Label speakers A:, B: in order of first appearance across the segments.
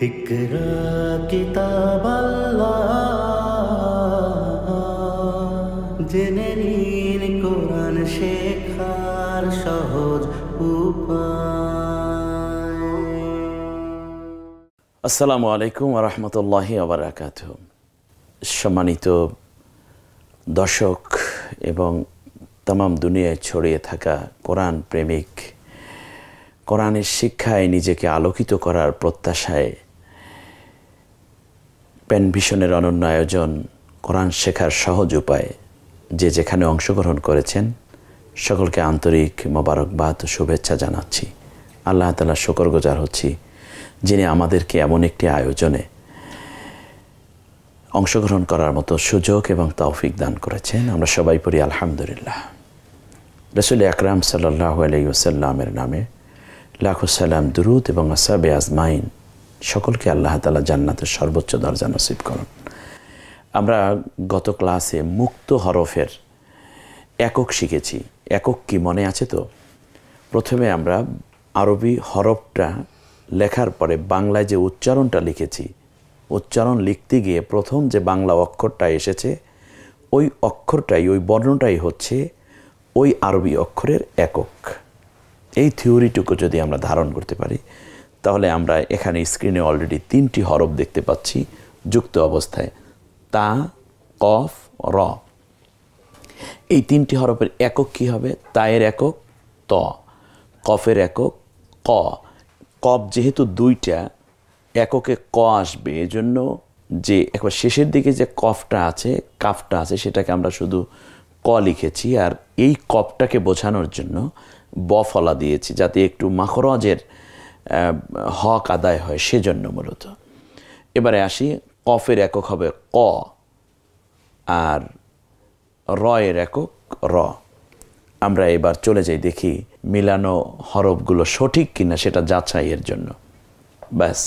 A: ইকরা কিতাব আল্লাহ, জেনে নিন কোরআন শেখার সহজ উপায়।
B: আসসালামু আলাইকুম ওয়া রাহমাতুল্লাহি ওয়া বারাকাতুহু। সম্মানিত দর্শক এবং তামাম দুনিয়ায় ছড়িয়ে থাকা কোরআন প্রেমিক, কোরআনের শিক্ষায় নিজেকে আলোকিত করার প্রত্যাশায় পেনভিশনের অনন্য আয়োজন কোরআন শেখার সহজ উপায় যে যেখানে অংশগ্রহণ করেছেন সকলকে আন্তরিক মোবারকবাদ ও শুভেচ্ছা জানাচ্ছি। আল্লাহ তাআলা শুকরগুজার হচ্ছি যিনি আমাদেরকে এমন একটি আয়োজনে অংশগ্রহণ করার মতো সুযোগ এবং তৌফিক দান করেছেন। আমরা সবাই পড়ি আলহামদুলিল্লাহ। রাসূল আকরাম সাল্লাল্লাহু আলাইহি ওয়াসাল্লামের নামে লাখো সালাম দুরুদ এবং আসহাবে আজমাইন সকলকে আল্লাহ তাআলা জান্নাতের সর্বোচ্চ দরজা নসিব করুন। আমরা গত ক্লাসে মুক্ত হরফের একক শিখেছি। একক কি মনে আছে তো? প্রথমে আমরা আরবি হরফটা লেখার পরে বাংলায় যে উচ্চারণটা লিখেছি, উচ্চারণ লিখতে গিয়ে প্রথম যে বাংলা অক্ষরটা এসেছে ওই অক্ষরটাই, ওই বর্ণটাই হচ্ছে ওই আরবি অক্ষরের একক। এই থিওরিটুকু যদি আমরা ধারণ করতে পারি তাহলে আমরা এখানে স্ক্রিনে অলরেডি 3টি হরফ দেখতে পাচ্ছি যুক্ত অবস্থায়, তা, কফ, র। এই 3টি হরফের একক কি হবে? তায়ের একক ত, কফের একক ক। কফ যেহেতু 2টা, এককে ক আসবে, এজন্য যে একবার শেষের দিকে যে কফটা আছে, কাফটা আছে, সেটাকে আমরা শুধু ক লিখেছি। আর এই কফটাকে বোঝানোর জন্য ব ফলা দিয়েছি যাতে একটু মাখরজের হক আদায় হয়, সেজন্য মূলত। এবারে আসি, কফের একক হবে ক আর রয়ের একক র। আমরা এবার চলে যাই, দেখি মিলানো হরফগুলো সঠিক কিনা সেটা যাচাইয়ের জন্য। ব্যাস,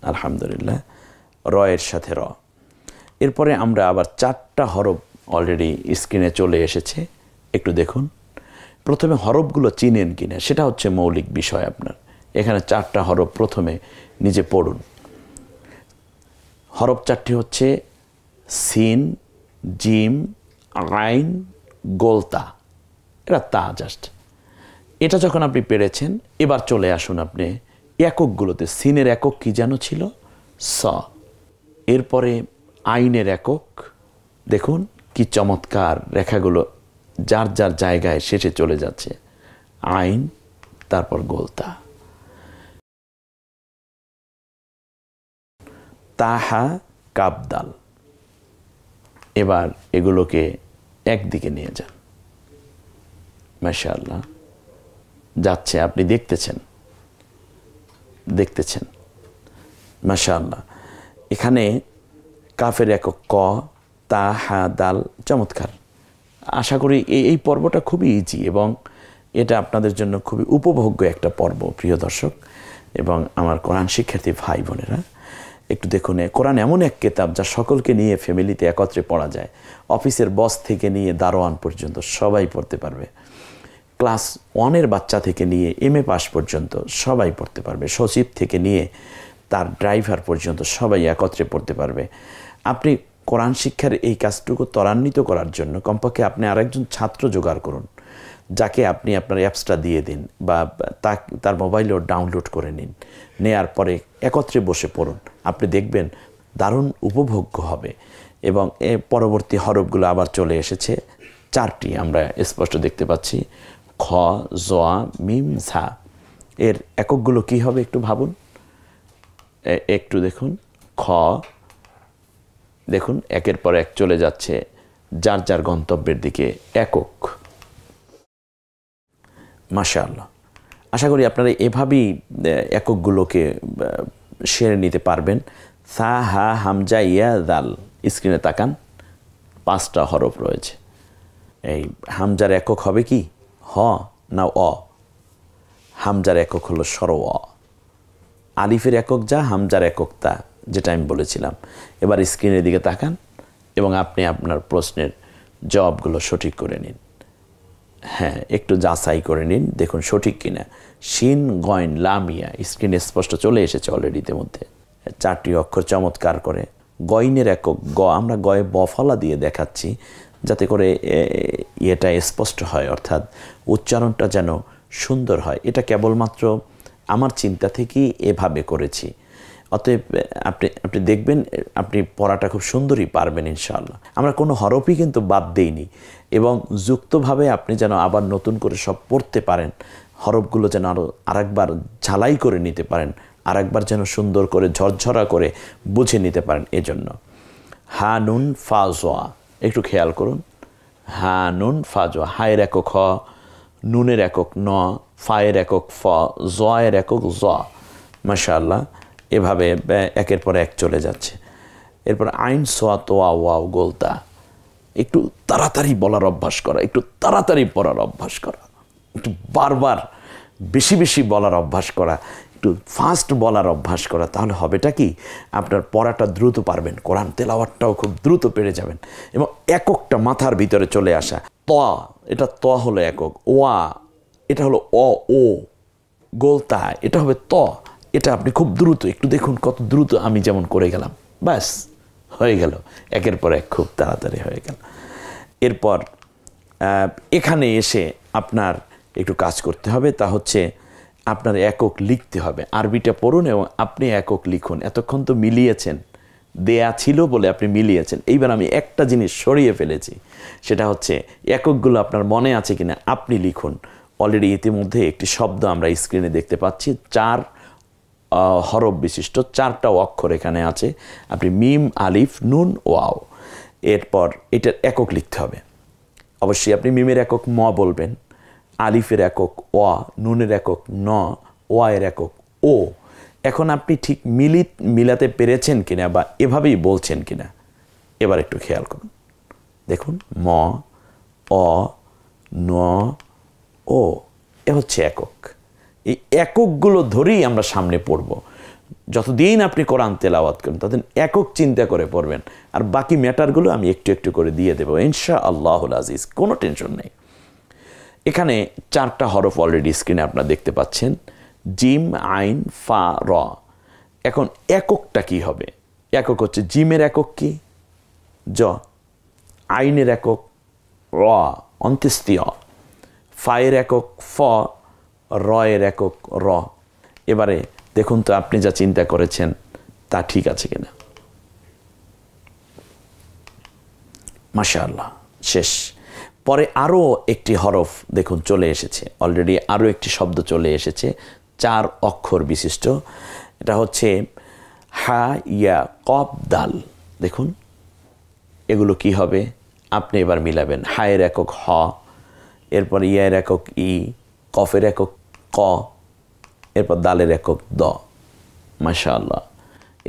B: আলহামদুলিল্লাহ, রয়ের সাথে র। এরপরে আমরা আবার 4টা হরফ অলরেডি স্ক্রিনে চলে এসেছে, একটু দেখুন। প্রথমে হরফগুলো চিনেন কিনা সেটা হচ্ছে মৌলিক বিষয় আপনার। এখানে 4টা হরফ প্রথমে নিজে পড়ুন। হরফ 4টি হচ্ছে সিন, জিম, আইন, গোলতা। এটা তা জাস্ট। এটা যখন আপনি পেরেছেন এবার চলে আসুন আপনি এককগুলোতে। সিনের একক কি যেন ছিল? স। এরপরে আইনের একক, দেখুন কি চমৎকার, রেখাগুলো যার যার জায়গায় শেষে চলে যাচ্ছে। আইন, তারপর গোলতা। তাহা, কাবদাল। এবার এগুলোকে একদিকে নিয়ে যান। মাশাআল্লাহ, যাচ্ছে, আপনি দেখতেছেন মাশাআল্লাহ। এখানে কাফের একক ক, তা, হা, দাল। চমৎকার। আশা করি এই পর্বটা খুবই ইজি এবং এটা আপনাদের জন্য খুবই উপভোগ্য একটা পর্ব, প্রিয় দর্শক এবং আমার কোরআন শিক্ষার্থী ভাই বোনেরা। একটু দেখুন, কোরআন এমন এক কিতাব যা সকলকে নিয়ে ফ্যামিলিতে একত্রে পড়া যায়। অফিসের বস থেকে নিয়ে দারোয়ান পর্যন্ত সবাই পড়তে পারবে। ক্লাস 1-এর বাচ্চা থেকে নিয়ে MA পাস পর্যন্ত সবাই পড়তে পারবে। সচিব থেকে নিয়ে তার ড্রাইভার পর্যন্ত সবাই একত্রে পড়তে পারবে। আপনি কোরআন শিক্ষার এই কাজটুকু ত্বরান্বিত করার জন্য কমপক্ষে আপনি আরেকজন ছাত্র জোগাড় করুন, যাকে আপনি আপনার অ্যাপসটা দিয়ে দিন বা তার মোবাইলেও ডাউনলোড করে নিন। নেয়ার পরে একত্রে বসে পড়ুন, আপনি দেখবেন দারুণ উপভোগ্য হবে। এবং পরবর্তী হরফগুলো আবার চলে এসেছে 4টি, আমরা স্পষ্ট দেখতে পাচ্ছি। খ, জ, মিম, ঝা। এর এককগুলো কি হবে একটু ভাবুন, একটু দেখুন। খ, দেখুন একের পর এক চলে যাচ্ছে যার যার গন্তব্যের দিকে একক। মাশাআল্লাহ, আশা করি আপনারা এভাবেই এককগুলোকে সেরে নিতে পারবেন। সা, হা, হামজা, ইয়া, দাল। স্ক্রিনে তাকান, 5টা হরফ রয়েছে। এই হামজার একক হবে কি? হ না অ? হামজার একক হলো স্বর অ। আলিফের একক যা, হামজার একক তা, যেটা আমি বলেছিলাম। এবার স্ক্রিনের দিকে তাকান এবং আপনি আপনার প্রশ্নের জবাবগুলো সঠিক করে নিন। হ্যাঁ, একটু যাচাই করে নিন, দেখুন সঠিক কিনা। শিন, গয়ন, লামিয়া। স্ক্রিনে স্পষ্ট চলে এসেছে অলরেডি ইতিমধ্যে। 4টি অক্ষর চমৎকার করে। গয়নের একক গ, আমরা গয়ে বফলা দিয়ে দেখাচ্ছি যাতে করে এটা স্পষ্ট হয়, অর্থাৎ উচ্চারণটা যেন সুন্দর হয়। এটা কেবলমাত্র আমার চিন্তা থেকেই এভাবে করেছি। অতএব আপনি দেখবেন আপনি পড়াটা খুব সুন্দরই পারবেন ইনশাআল্লাহ। আমরা কোনো হরফই কিন্তু বাদ দেইনি, এবং যুক্তভাবে আপনি যেন আবার নতুন করে সব পড়তে পারেন, হরফগুলো যেন আরেকবার ঝালাই করে নিতে পারেন, আরেকবার যেন সুন্দর করে ঝরঝরা করে বুঝে নিতে পারেন। এজন্য হা নুন ফা জোয়া, একটু খেয়াল করুন। হা নুন ফা জোয়া, হায়ের একক হ, নুনের একক ন, ফায়ের একক ফ, জয়ের একক জ। মাশাআল্লাহ, এভাবে একের পর এক চলে যাচ্ছে। এরপর আইন সোয়া তোয়া ওয়াও গোলতা, একটু তাড়াতাড়ি বলার অভ্যাস করা, একটু তাড়াতাড়ি পড়ার অভ্যাস করা, একটু বারবার বেশি বেশি বলার অভ্যাস করা, একটু ফাস্ট বলার অভ্যাস করা। তাহলে হবেটা কি, আপনার পড়াটা দ্রুত পারবেন, কোরআন তেলাওয়াতটাও খুব দ্রুত পেরে যাবেন, এবং এককটা মাথার ভিতরে চলে আসা। ত, এটা ত হলো একক, ওয়া এটা হলো অ, ও, গোলতা এটা হবে ত। এটা আপনি খুব দ্রুত, একটু দেখুন কত দ্রুত আমি যেমন করে গেলাম, ব্যাস হয়ে গেল, একের পর এক খুব তাড়াতাড়ি হয়ে গেল। এরপর এখানে এসে আপনার একটু কাজ করতে হবে, তা হচ্ছে আপনার একক লিখতে হবে। আরবিটা পড়ুন এবং আপনি একক লিখুন। এতক্ষণ তো মিলিয়েছেন, দেয়া ছিল বলে আপনি মিলিয়েছেন। এইবার আমি একটা জিনিস সরিয়ে ফেলেছি, সেটা হচ্ছে এককগুলো আপনার মনে আছে কিনা আপনি লিখুন। অলরেডি ইতিমধ্যে একটি শব্দ আমরা স্ক্রিনে দেখতে পাচ্ছি, 4 হরফ বিশিষ্ট 4টা অক্ষর এখানে আছে। আপনি মিম, আলিফ, নুন, ওয়াও। এরপর এটার একক লিখতে হবে। অবশ্যই আপনি মিমের একক ম বলবেন, আলিফের একক ওয়া, নুনের একক ন, ওয়ায়ের একক ও। এখন আপনি ঠিক মিলাতে পেরেছেন কিনা বা এভাবেই বলছেন কিনা এবার একটু খেয়াল করুন। দেখুন ম, অ, ন, ও, এ হচ্ছে একক। এই এককগুলো ধরেই আমরা সামনে পড়ব। যতদিন আপনি কোরআন তেলাওয়াত করেন ততদিন একক চিন্তা করে পড়বেন, আর বাকি ম্যাটারগুলো আমি একটু একটু করে দিয়ে দেবো ইনশাআল্লাহুল আজিজ, কোনো টেনশন নেই। এখানে 4টা হরফ অলরেডি স্ক্রিনে আপনারা দেখতে পাচ্ছেন, জিম, আইন, ফা, র। এখন এককটা কি হবে? একক হচ্ছে জিমের একক কি? জ। আইনের একক র, অন্ত্যেষ্টিয়। ফায়ের একক ফ, রয়ের একক র। এবারে দেখুন তো আপনি যা চিন্তা করেছেন তা ঠিক আছে কিনা। মাশাআল্লাহ, শেষ। পরে আরও একটি হরফ দেখুন চলে এসেছে, অলরেডি আরও একটি শব্দ চলে এসেছে 4 অক্ষর বিশিষ্ট। এটা হচ্ছে হা, ইয়া, কফ, দাল। দেখুন এগুলো কি হবে আপনি এবার মিলাবেন। হায়ের একক হ, এরপর ইয়ার একক ই, কফের একক ক, এরপর দালের একক দ। মাশাআল্লাহ।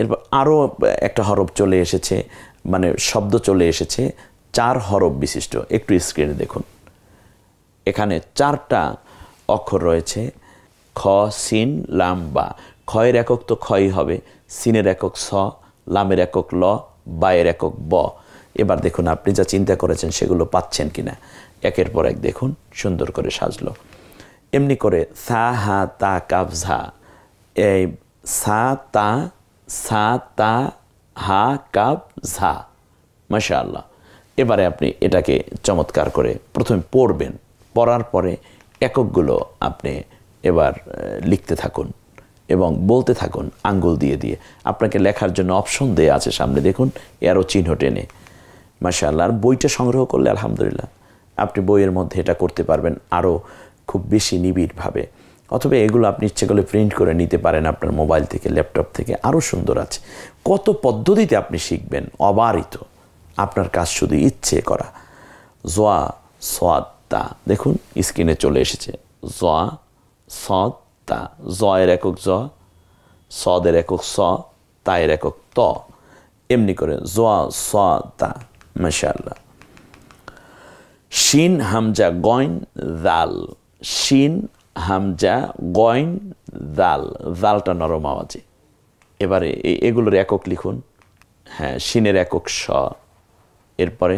B: এরপর আরও একটা হরফ চলে এসেছে, মানে শব্দ চলে এসেছে 4 হরফ বিশিষ্ট। একটু স্ক্রিনে দেখুন, এখানে 4টা অক্ষর রয়েছে, খ, সিন, লাম, বা। খয়ের একক তো খই হবে, সিনের একক স, লামের একক ল, বায়ের একক ব। এবার দেখুন আপনি যা চিন্তা করেছেন সেগুলো পাচ্ছেন কিনা। একের পর এক দেখুন, সুন্দর করে সাজলো। এমনি করে সা, হা, তা, কাফ, ঝা। এই সা, তা, হা, কাফ, ঝা। মাশাআল্লাহ। এবারে আপনি এটাকে চমৎকার করে প্রথমে পড়বেন, পড়ার পরে এককগুলো আপনি এবার লিখতে থাকুন এবং বলতে থাকুন আঙ্গুল দিয়ে দিয়ে। আপনাকে লেখার জন্য অপশন দেয়া আছে সামনে, দেখুন এরও চিহ্ন টেনে। মাশাআল্লাহ। আর বইটা সংগ্রহ করলে আলহামদুলিল্লাহ আপনি বইয়ের মধ্যে এটা করতে পারবেন আরও খুব বেশি নিবিড়ভাবে। অথবা এগুলো আপনি ইচ্ছে করলে প্রিন্ট করে নিতে পারেন আপনার মোবাইল থেকে, ল্যাপটপ থেকে, আরও সুন্দর আছে। কত পদ্ধতিতে আপনি শিখবেন অবারিত, আপনার কাজ শুধু ইচ্ছে করা। জোয়া, সোয়াদ, তা। দেখুন স্ক্রিনে চলে এসেছে জোয়া, সদ, তা। জয়ের একক জ, সদের একক স, তায়ের একক ত। এমনি করে জোয়া, স, তা। মাশাআল্লাহ। শিন, হামজা, গইন, দাল। শিন, হামজা, গইন, দাল। দালটা নরম আওয়াজে। এবারে এগুলোর একক লিখুন। হ্যাঁ, শিনের একক স, এরপরে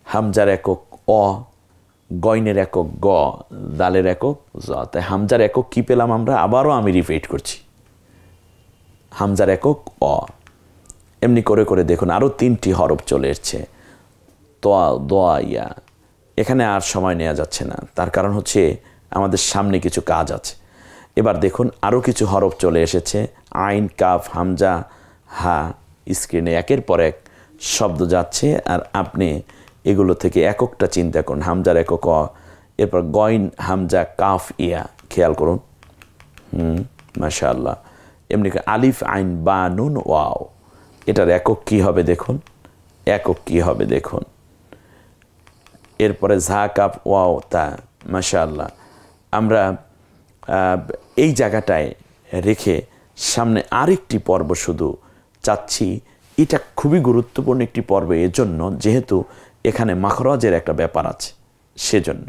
B: হামজার একক অ, গইনের একক গ, দালের একক জ। তাই হামজার একক কি পেলাম আমরা? আবারও আমি রিপিট করছি, হামজার একক অ। এমনি করে করে দেখুন আরও 3টি হরফ চলে এসছে, তোয়া, দোয়া, ইয়া। এখানে আর সময় নেওয়া যাচ্ছে না, তার কারণ হচ্ছে আমাদের সামনে কিছু কাজ আছে। এবার দেখুন আরও কিছু হরফ চলে এসেছে, আইন, কাফ, হামজা, হা। স্ক্রিনে একের পর এক শব্দ যাচ্ছে, আর আপনি এগুলো থেকে এককটা চিন্তা করুন। হামজার একক অ, এরপর গইন, হামজা, কাফ, ইয়া। খেয়াল করুন, মাশাআল্লাহ। এমনি আলিফ, আইন, বা, নুন, ওয়াও। এটার একক কী হবে দেখুন, একক কী হবে দেখুন। এরপরে ঝা, কাফ, ওয়াও, তা। মাশাআল্লাহ। আমরা এই জায়গাটায় রেখে সামনে আরেকটি পর্ব শুধু চাচ্ছি। এটা খুবই গুরুত্বপূর্ণ একটি পর্ব এজন্য, যেহেতু এখানে মাখরাজের একটা ব্যাপার আছে, সেজন্য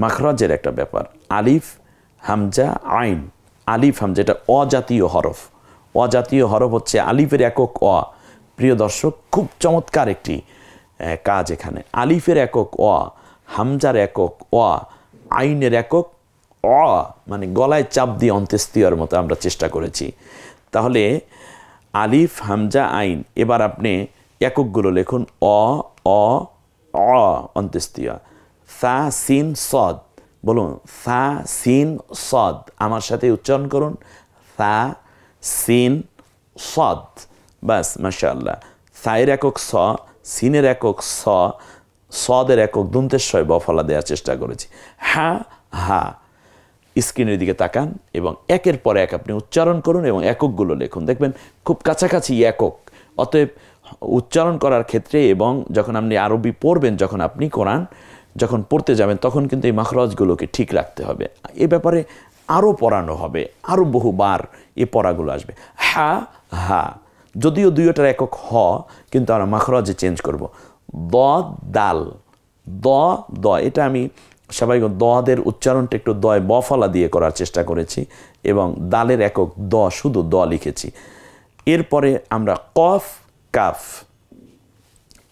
B: মাখরাজের একটা ব্যাপার। আলিফ, হামজা, আইন। আলিফ, হামজা এটা অজাতীয় হরফ। অজাতীয় হরফ হচ্ছে আলিফের একক অ। প্রিয় দর্শক, খুব চমৎকার একটি কাজ এখানে। আলিফের একক অ, হামজার একক অ, আইনের একক অ, মানে গলায় চাপ দিয়ে অন্ত্যেষ্টিয়ার মতো আমরা চেষ্টা করেছি। তাহলে আলিফ, হামজা, আইন। এবার আপনি এককগুলো লিখুন, অ, অ, অ, অন্ত্যেষ্টিয়া। সা, সিন, সদ। বলুন, সা, সিন, সদ। আমার সাথে উচ্চারণ করুন, সা, সিন, সদ। বাস, মাশাআল্লাহ। সায়ের একক স, সিনের একক স, সদের একক দন্তেশ্বয় বফলা দেওয়ার চেষ্টা করেছি। হা, হা। স্ক্রিনের দিকে তাকান এবং একের পর এক আপনি উচ্চারণ করুন এবং এককগুলো লিখুন। দেখবেন খুব কাছাকাছি একক। অতএব উচ্চারণ করার ক্ষেত্রে এবং যখন আপনি আরবি পড়বেন, যখন আপনি কোরআন যখন পড়তে যাবেন, তখন কিন্তু এই মাখরাজগুলোকে ঠিক রাখতে হবে। এ ব্যাপারে আরও পড়ানো হবে, আরও বহুবার এ পড়াগুলো আসবে। হা, হা। যদিও দুইটার একক হ, কিন্তু আমরা মাখরাজে চেঞ্জ করব। দ, দাল, দ, দ। এটা আমি স্বাভাবিক দদের উচ্চারণটা একটু দয় বফলা দিয়ে করার চেষ্টা করেছি এবং দালের একক দ, শুধু দ লিখেছি। এরপরে আমরা কফ, কাফ,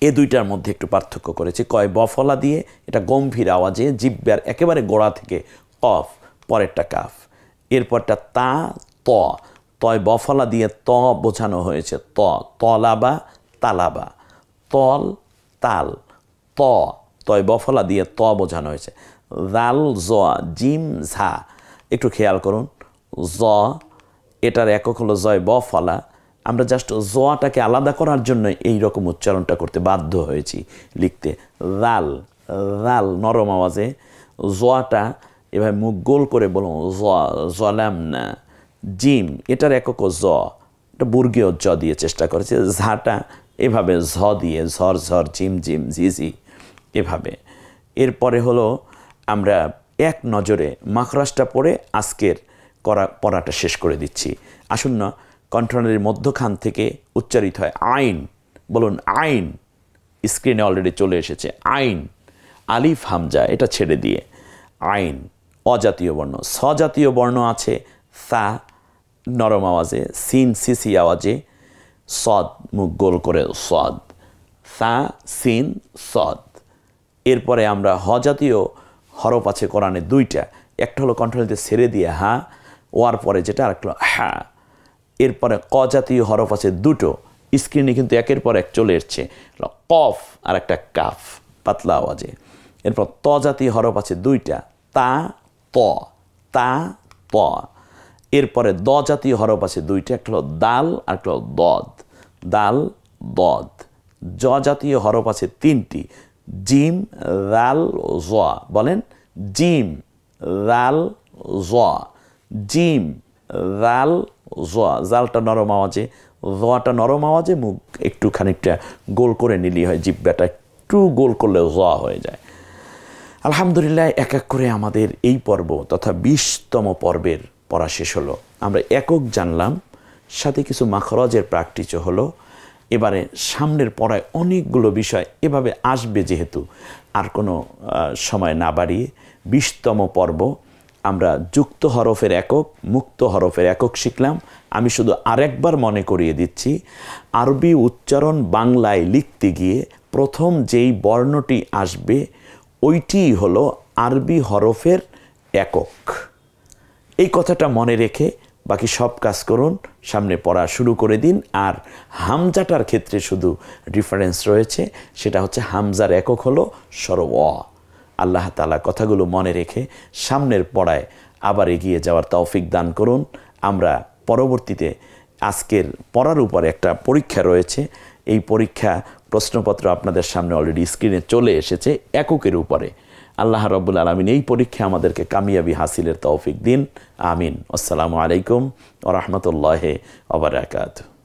B: এ দুইটার মধ্যে একটু পার্থক্য করেছি। কয় বফলা দিয়ে, এটা গম্ভীর আওয়াজে জিহ্বার একেবারে গোড়া থেকে কফ, পরেরটা কাফ। এরপরটা তা, ত, তয় বফলা দিয়ে ত বোঝানো হয়েছে, ত, তলাবা, তালাবা। তল, তাল, ত, তয় বফলা দিয়ে ত বোঝানো হয়েছে। জাল, জ, জিম, ঝা। একটু খেয়াল করুন, জ, এটার একক হলো জয় বফলা। আমরা জাস্ট জটাকে আলাদা করার জন্য এই রকম উচ্চারণটা করতে বাধ্য হয়েছি লিখতে। জাল, জাল নরম আওয়াজে। জটা এভাবে মুখ গোল করে বলুন, জ, জলাম না। জিম, এটার একক জ, এটা বর্গীয় জ দিয়ে চেষ্টা করেছে। ঝাটা এভাবে ঝ দিয়ে, ঝর, ঝর, জিম, জিম, জি, জি, এভাবে। এরপরে হলো আমরা এক নজরে মাখরাজটা পড়ে আজকের পড়াটা শেষ করে দিচ্ছি। আসুন না, কণ্ঠনালীর মধ্যখান থেকে উচ্চারিত হয় আইন। বলুন, আইন। স্ক্রিনে অলরেডি চলে এসেছে আইন। আলিফ, হামজা এটা ছেড়ে দিয়ে আইন। অজাতীয় বর্ণ, স্বজাতীয় বর্ণ আছে সা নরম আওয়াজে, সিন সিসি আওয়াজে, সদ মুখ গোল করে সদ, সা, সিন, সদ। এরপরে আমরা হ জাতীয় হরফ আছে কোরআনে দুইটা, একটা হলো কণ্ঠনালীতে ছেড়ে দিয়ে হা, ওয়ার পরে যেটা, আর একটা হা। এরপরে ক জাতীয় হরফ আছে দুটো, স্ক্রিনে কিন্তু একের পর এক চলে এসছে, কফ আর একটা কাফ পাতলা আওয়াজে। এরপর ত জাতীয় হরফ আছে দুইটা, তা, ত, তা, ত। এরপরে দ জাতীয় হরফ আছে দুইটা, একটা হলো দাল আর একটা হলো দদ, দাল, দদ। জ জাতীয় হরফ আছে তিনটি, জিম, রাল, জ। বলেন, জিম, রাল, জ, জিম, রাল, জ। জালটা নরম আওয়াজে, জটা নরম আওয়াজে, মুখ একটু খানিকটা গোল করে নিলেই হয়, জিব্বাটা একটু গোল করলে জ হয়ে যায়। আলহামদুলিল্লাহ, এক এক করে আমাদের এই পর্ব তথা 20তম পর্বের পড়া শেষ হলো। আমরা একক জানলাম, সাথে কিছু মাখরাজের প্র্যাকটিসও হলো। এবারে সামনের পড়ায় অনেকগুলো বিষয় এভাবে আসবে, যেহেতু আর কোনো সময় না বাড়িয়ে 20তম পর্ব আমরা যুক্ত হরফের একক, মুক্ত হরফের একক শিখলাম। আমি শুধু আরেকবার মনে করিয়ে দিচ্ছি, আরবি উচ্চারণ বাংলায় লিখতে গিয়ে প্রথম যেই বর্ণটি আসবে ওইটিই হলো আরবি হরফের একক। এই কথাটা মনে রেখে বাকি সব কাজ করুন, সামনে পড়া শুরু করে দিন। আর হামজাটার ক্ষেত্রে শুধু ডিফারেন্স রয়েছে, সেটা হচ্ছে হামজার একক হলো স্বর অ। আল্লাহ তাআলা কথাগুলো মনে রেখে সামনের পড়ায় আবার এগিয়ে যাওয়ার তৌফিক দান করুন। আমরা পরবর্তীতে আজকের পড়ার উপরে একটা পরীক্ষা রয়েছে, এই পরীক্ষা প্রশ্নপত্র আপনাদের সামনে অলরেডি স্ক্রিনে চলে এসেছে এককের উপরে। আল্লাহ রাব্বুল আলামিন এই পরীক্ষা আমাদেরকে কামিয়াবি হাসিলের তৌফিক দিন। আমিন। আসসালামু আলাইকুম ওয়া রাহমাতুল্লাহি ওয়া বারাকাতুহু।